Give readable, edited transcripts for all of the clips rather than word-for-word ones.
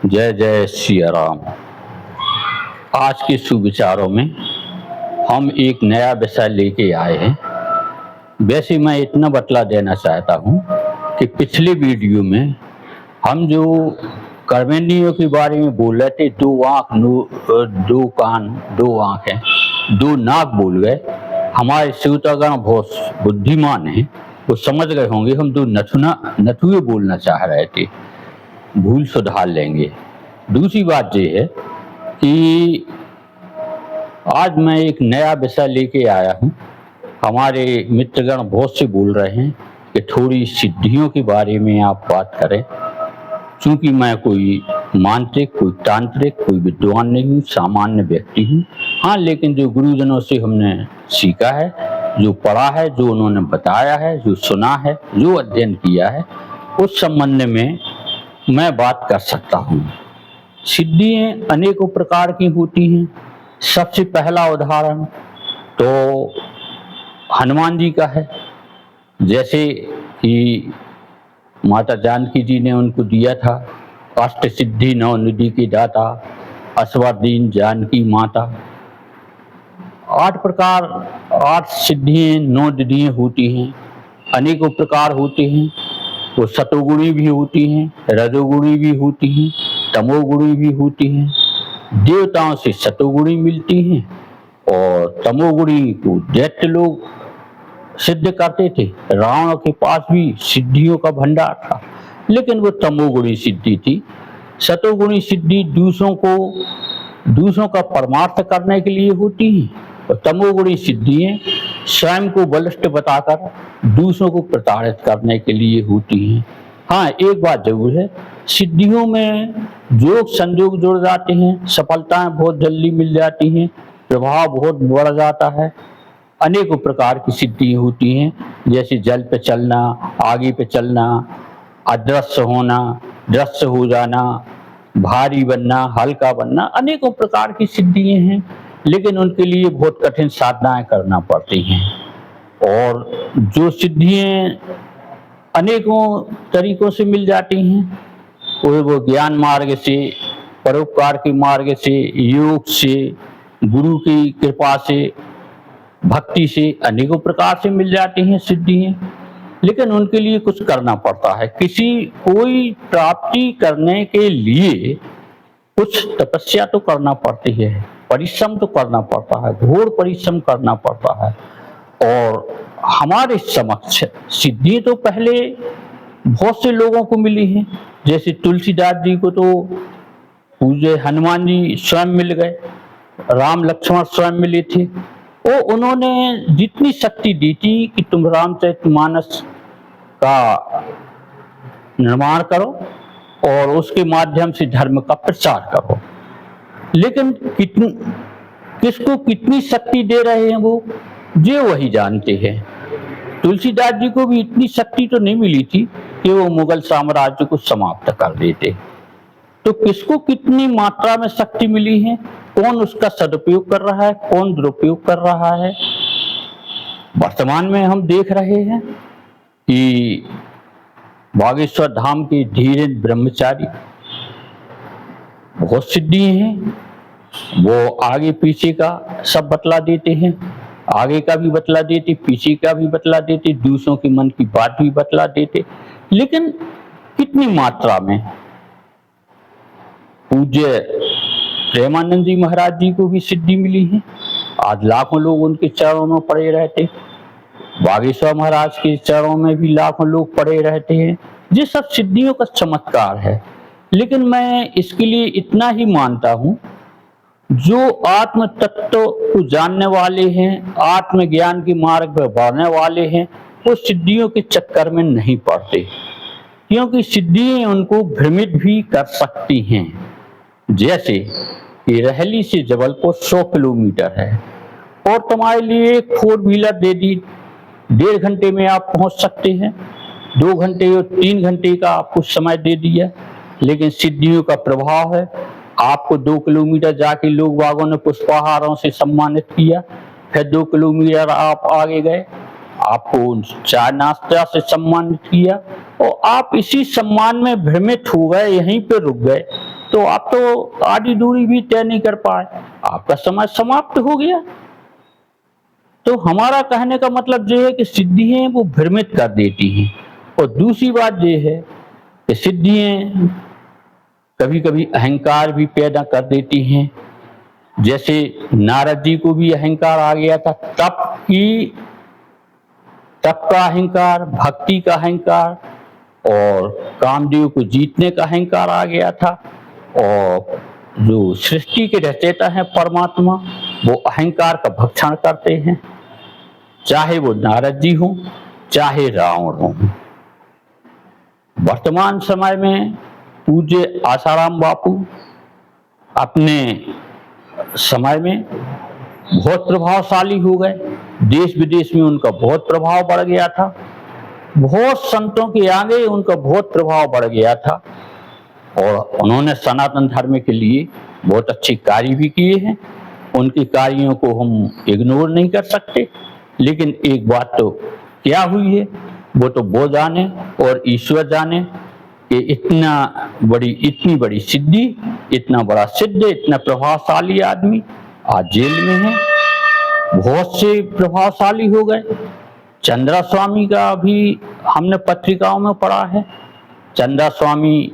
जय जय सिया राम। आज के सुविचारों में हम एक नया विषय लेके आए हैं। वैसे मैं इतना बतला देना चाहता हूँ कि पिछले वीडियो में हम जो कर्मेंद्रियों के बारे में बोल रहे थे, दो आँख, दो कान, दो आँखें, दो नाक बोल गए। हमारे श्रोतागण बहुत बुद्धिमान हैं, वो समझ गए होंगे हम दो नथुए बोलना चाह रहे थे। भूल सुधार लेंगे। दूसरी बात ये है कि आज मैं एक नया विषय लेके आया हूँ। हमारे मित्रगण बहुत से बोल रहे हैं कि थोड़ी सिद्धियों के बारे में आप बात करें। चूँकि मैं कोई मांत्रिक, कोई तांत्रिक, कोई विद्वान नहीं हूँ, सामान्य व्यक्ति हूँ। हाँ, लेकिन जो गुरुजनों से हमने सीखा है, जो पढ़ा है, जो उन्होंने बताया है, जो सुना है, जो अध्ययन किया है, उस संबंध में मैं बात कर सकता हूँ। सिद्धियाँ अनेकों प्रकार की होती हैं। सबसे पहला उदाहरण तो हनुमान जी का है। जैसे कि माता जानकी जी ने उनको दिया था, अष्ट सिद्धि नौ निधि की दाता, असवरदीन जानकी माता। 8 प्रकार, 8 सिद्धियाँ, 9 निधियाँ होती हैं। अनेकों प्रकार होते हैं। वो सतोगुणी भी होती हैं, रजोगुणी भी होती हैं, तमोगुणी भी होती हैं। देवताओं से सतोगुणी मिलती हैं और तमोगुणी को दैत्य लोग सिद्ध करते थे। रावण के पास भी सिद्धियों का भंडार था, लेकिन वो तमोगुणी सिद्धि थी। सतोगुणी सिद्धि दूसरों का परमार्थ करने के लिए होती है और तमोगुणी सिद्धियाँ स्वयं को बलिष्ठ बताकर दूसरों को प्रताड़ित करने के लिए होती हैं। हाँ, एक बात जरूर है, सिद्धियों में योग संयोग जुड़ जाते हैं, सफलताएं बहुत जल्दी मिल जाती हैं, प्रभाव बहुत बढ़ जाता है। अनेकों प्रकार की सिद्धि होती हैं, जैसे जल पे चलना, आगे पे चलना, अदृश्य होना, दृश्य हो जाना, भारी बनना, हल्का बनना। अनेकों प्रकार की सिद्धियाँ हैं, लेकिन उनके लिए बहुत कठिन साधनाएं करना पड़ती हैं। और जो सिद्धियाँ अनेकों तरीकों से मिल जाती हैं, वो ज्ञान मार्ग से, परोपकार के मार्ग से, योग से, गुरु की कृपा से, भक्ति से, अनेकों प्रकार से मिल जाती हैं सिद्धियाँ। लेकिन उनके लिए कुछ करना पड़ता है। कोई प्राप्ति करने के लिए कुछ तपस्या तो करना पड़ती है, परिश्रम तो करना पड़ता है, घोर परिश्रम करना पड़ता है। और हमारे समक्ष सिद्धि तो पहले बहुत से लोगों को मिली हैं। जैसे तुलसीदास जी को तो पूज्य हनुमान जी स्वयं मिल गए, राम लक्ष्मण स्वयं मिले थे। वो उन्होंने जितनी शक्ति दी थी कि तुम रामचरितमानस का निर्माण करो और उसके माध्यम से धर्म का प्रचार करो। लेकिन किसको कितनी शक्ति दे रहे हैं वो वही जानते हैं। तुलसीदास जी को भी इतनी शक्ति तो नहीं मिली थी कि वो मुगल साम्राज्य को समाप्त कर देते। तो किसको कितनी मात्रा में शक्ति मिली है, कौन उसका सदुपयोग कर रहा है, कौन दुरुपयोग कर रहा है, वर्तमान में हम देख रहे हैं कि बागेश्वर धाम के धीरेन्द्र ब्रह्मचारी बहुत सिद्धि हैं। वो आगे पीछे का सब बतला देते हैं, आगे का भी बतला देते, पीछे का भी बतला देते, दूसरों के मन की बात भी बतला देते। लेकिन कितनी मात्रा में? पूज्य प्रेमानंद जी महाराज जी को भी सिद्धि मिली है। आज लाखों लोग उनके चरणों में पड़े रहते। बागेश्वर महाराज के चरणों में भी लाखों लोग पड़े रहते हैं। ये सब सिद्धियों का चमत्कार है। लेकिन मैं इसके लिए इतना ही मानता हूँ, जो आत्म तत्व को जानने वाले हैं, आत्मज्ञान के मार्ग पर बढ़ने वाले हैं, वो सिद्धियों के चक्कर में नहीं पड़ते, क्योंकि सिद्धियाँ उनको भ्रमित भी कर सकती हैं। जैसे कि रहली से जबलपुर 100 किलोमीटर है और तुम्हारे लिए एक 4 व्हीलर दे दी, 1.5 घंटे में आप पहुंच सकते हैं, 2 घंटे और 3 घंटे का आपको समय दे दिया। लेकिन सिद्धियों का प्रभाव है, आपको 2 किलोमीटर जाके लोग बागों ने पुष्पहारों से सम्मानित किया, फिर 2 किलोमीटर आप आगे गए, आपको चाय नाश्ता से सम्मानित किया और आप इसी सम्मान में भ्रमित हो गए, यहीं पे रुक गए। तो आप तो आधी दूरी भी तय नहीं कर पाए, आपका समय समाप्त हो गया। तो हमारा कहने का मतलब ये है कि सिद्धियां वो भ्रमित कर देती हैं। और दूसरी बात ये है कि सिद्धियां कभी कभी अहंकार भी पैदा कर देती हैं। जैसे नारद जी को भी अहंकार आ गया था, तप का अहंकार, भक्ति का अहंकार और कामदेव को जीतने का अहंकार आ गया था। और जो सृष्टि के रचयिता हैं परमात्मा, वो अहंकार का भक्षण करते हैं, चाहे वो नारद जी हों चाहे रावण हों। वर्तमान समय में पूज्य आसाराम बापू अपने समय में बहुत प्रभावशाली हो गए, देश विदेश में उनका बहुत प्रभाव बढ़ गया था, बहुत संतों के आगे उनका बहुत प्रभाव बढ़ गया था और उन्होंने सनातन धर्म के लिए बहुत अच्छे कार्य भी किए हैं। उनके कार्यों को हम इग्नोर नहीं कर सकते, लेकिन एक बात तो क्या हुई है वो तो वो जाने और ईश्वर जाने कि इतनी बड़ी सिद्धि, इतना बड़ा सिद्ध, इतना प्रभावशाली आदमी आज जेल में है। बहुत से प्रभावशाली हो गए। चंद्रा स्वामी का भी हमने पत्रिकाओं में पढ़ा है। चंद्रा स्वामी,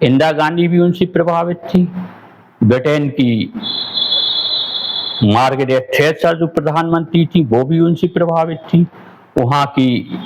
इंदिरा गांधी भी उनसे प्रभावित थी। ब्रिटेन की मार्गरेट थैचर जो प्रधानमंत्री थी वो भी उनसे प्रभावित थी। वहाँ की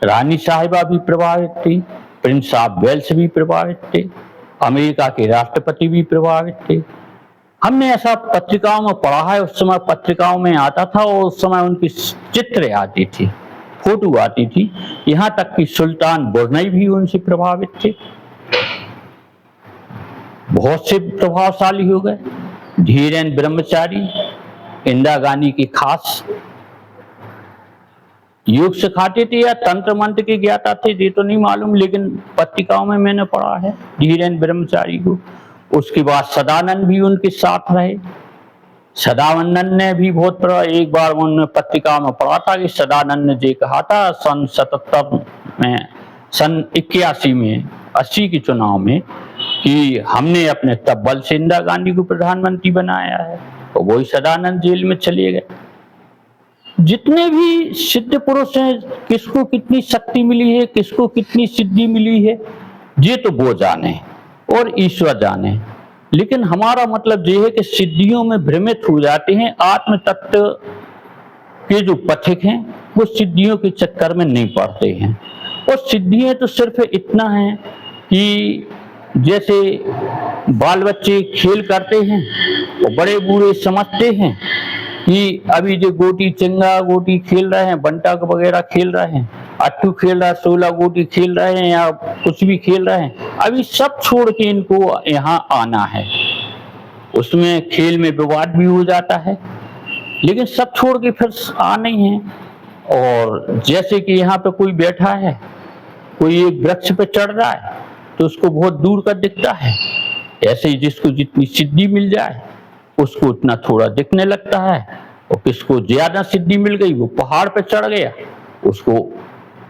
रानी साहिबा भी प्रभावित थी, प्रिंस ऑफ वेल्स भी प्रभावित थे, अमेरिका के राष्ट्रपति भी प्रभावित थे। हमने ऐसा पत्रिकाओं में पढ़ा है। उस समय पत्रिकाओं में आता था और उस समय उनकी चित्र आती थी, फोटो आती थी। यहाँ तक कि सुल्तान ब्रुनई भी उनसे प्रभावित थे। बहुत से प्रभावशाली हो गए। धीरेन्द्र ब्रह्मचारी इंदिरा गांधी की खास योग सिखाते थे या तंत्र मंत्र के ज्ञाता थे ये तो नहीं मालूम, लेकिन पत्रिकाओं में मैंने पढ़ा है धीरेन्द्र ब्रह्मचारी को। उसके बाद सदानंद भी उनके साथ रहे। सदानंद ने भी बहुत एक बार उन्होंने पत्रिका में पढ़ा था कि सदानंद ने ये कहा था सन 81 में 80 के चुनाव में कि हमने अपने तब बल से इंदिरा गांधी को प्रधानमंत्री बनाया है। तो वही सदानंद जेल में चले गए। जितने भी सिद्ध पुरुष हैं, किसको कितनी शक्ति मिली है, किसको कितनी सिद्धि मिली है, ये तो वो जाने और ईश्वर जाने। लेकिन हमारा मतलब ये है कि सिद्धियों में भ्रमित हो जाते हैं। आत्म तत्व के जो पथिक हैं वो सिद्धियों के चक्कर में नहीं पड़ते हैं। और सिद्धियां तो सिर्फ इतना है कि जैसे बाल बच्चे खेल करते हैं और बड़े बूढ़े समझते हैं कि अभी जो गोटी चिंगा गोटी खेल रहे हैं, बंटा वगैरह खेल रहे हैं, अट्टू खेल रहा है, 16 गोटी खेल रहे हैं या कुछ भी खेल रहे हैं, अभी सब छोड़ के इनको यहाँ आना है। उसमें खेल में विवाद भी हो जाता है, लेकिन सब छोड़ के फिर आना ही है। और जैसे कि यहाँ पे कोई बैठा है, कोई एक वृक्ष पे चढ़ रहा है तो उसको बहुत दूर का दिखता है। ऐसे ही जिसको जितनी सिद्धि मिल जाए उसको उतना थोड़ा दिखने लगता है, और किसको ज्यादा सिद्धि मिल गई वो पहाड़ पे चढ़ गया, उसको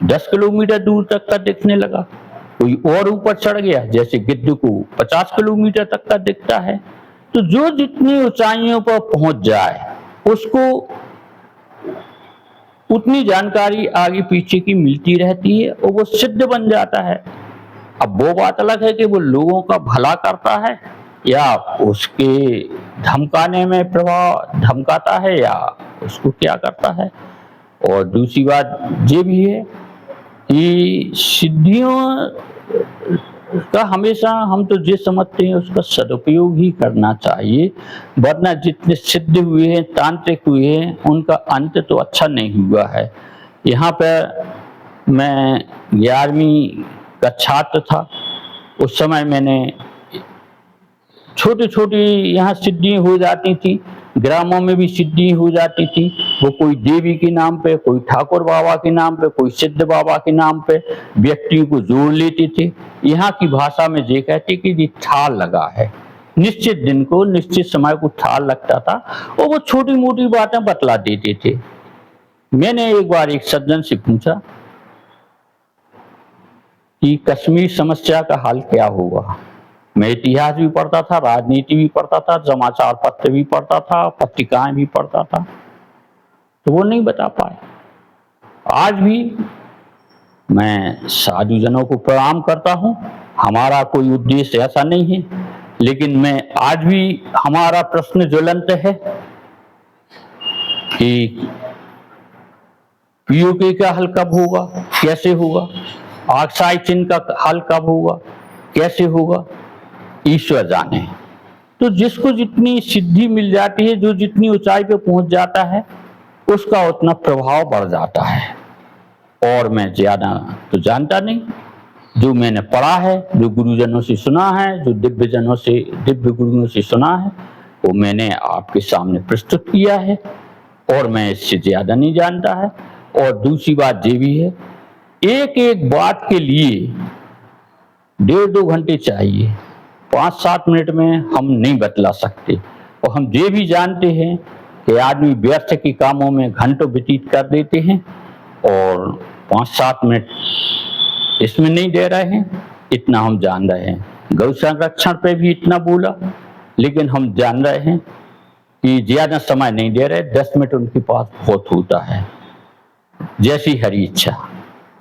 10 किलोमीटर दूर तक का दिखने लगा। कोई और ऊपर चढ़ गया, जैसे गिद्ध को 50 किलोमीटर तक का दिखता है। तो जो जितनी ऊंचाइयों पर पहुंच जाए उसको उतनी जानकारी आगे पीछे की मिलती रहती है और वो सिद्ध बन जाता है। अब वो बात अलग है कि वो लोगों का भला करता है या उसके धमकाने में प्रभाव धमकाता है या उसको क्या करता है। और दूसरी बात ये भी है कि सिद्धियों का हमेशा हम तो ये समझते हैं उसका सदुपयोग ही करना चाहिए, वरना जितने सिद्ध हुए हैं, तांत्रिक हुए हैं, उनका अंत तो अच्छा नहीं हुआ है। यहाँ पर मैं 11वीं का छात्र था। उस समय मैंने छोटी छोटी यहाँ सिद्धि हो जाती थी, ग्रामों में भी सिद्धि हो जाती थी। वो कोई देवी के नाम पे, कोई ठाकुर बाबा के नाम पे, कोई सिद्ध बाबा के नाम पे व्यक्तियों को जोड़ लेते थे। यहाँ की भाषा में ये कहते कि ये ठाल लगा है, निश्चित दिन को निश्चित समय को ठाल लगता था और वो छोटी मोटी बातें बतला देते थे। मैंने एक बार एक सज्जन से पूछा कि कश्मीर समस्या का हल क्या होगा। मैं इतिहास भी पढ़ता था, राजनीति भी पढ़ता था, समाचार पत्र भी पढ़ता था, पत्रिकाएं भी पढ़ता था, तो वो नहीं बता पाए। आज भी मैं साधुजनों को प्रणाम करता हूँ, हमारा कोई उद्देश्य ऐसा नहीं है, लेकिन मैं आज भी हमारा प्रश्न ज्वलंत है कि पीओके का हल कब होगा, कैसे होगा, ऑक्साइड चिन्ह का हल कब होगा, कैसे होगा, ईश्वर जाने। तो जिसको जितनी सिद्धि मिल जाती है, जो जितनी ऊंचाई पे पहुंच जाता है, उसका उतना प्रभाव बढ़ जाता है। और मैं ज्यादा तो जानता नहीं, जो मैंने पढ़ा है, जो गुरुजनों से सुना है, जो दिव्य गुरुओं से सुना है, वो मैंने आपके सामने प्रस्तुत किया है, और मैं इससे ज्यादा नहीं जानता है। और दूसरी बात ये भी है, एक एक बात के लिए 1.5-2 घंटे चाहिए, 5-7 मिनट में हम नहीं बतला सकते। और हम ये भी जानते हैं कि आदमी व्यर्थ के कामों में घंटों व्यतीत कर देते हैं, और 5-7 मिनट इसमें नहीं दे रहे हैं, इतना हम जान रहे हैं। गौ संरक्षण पे भी इतना बोला, लेकिन हम जान रहे हैं कि ज्यादा समय नहीं दे रहे, 10 मिनट उनके पास बहुत होता है। जैसी हरी इच्छा।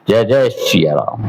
जय जय सिया राम।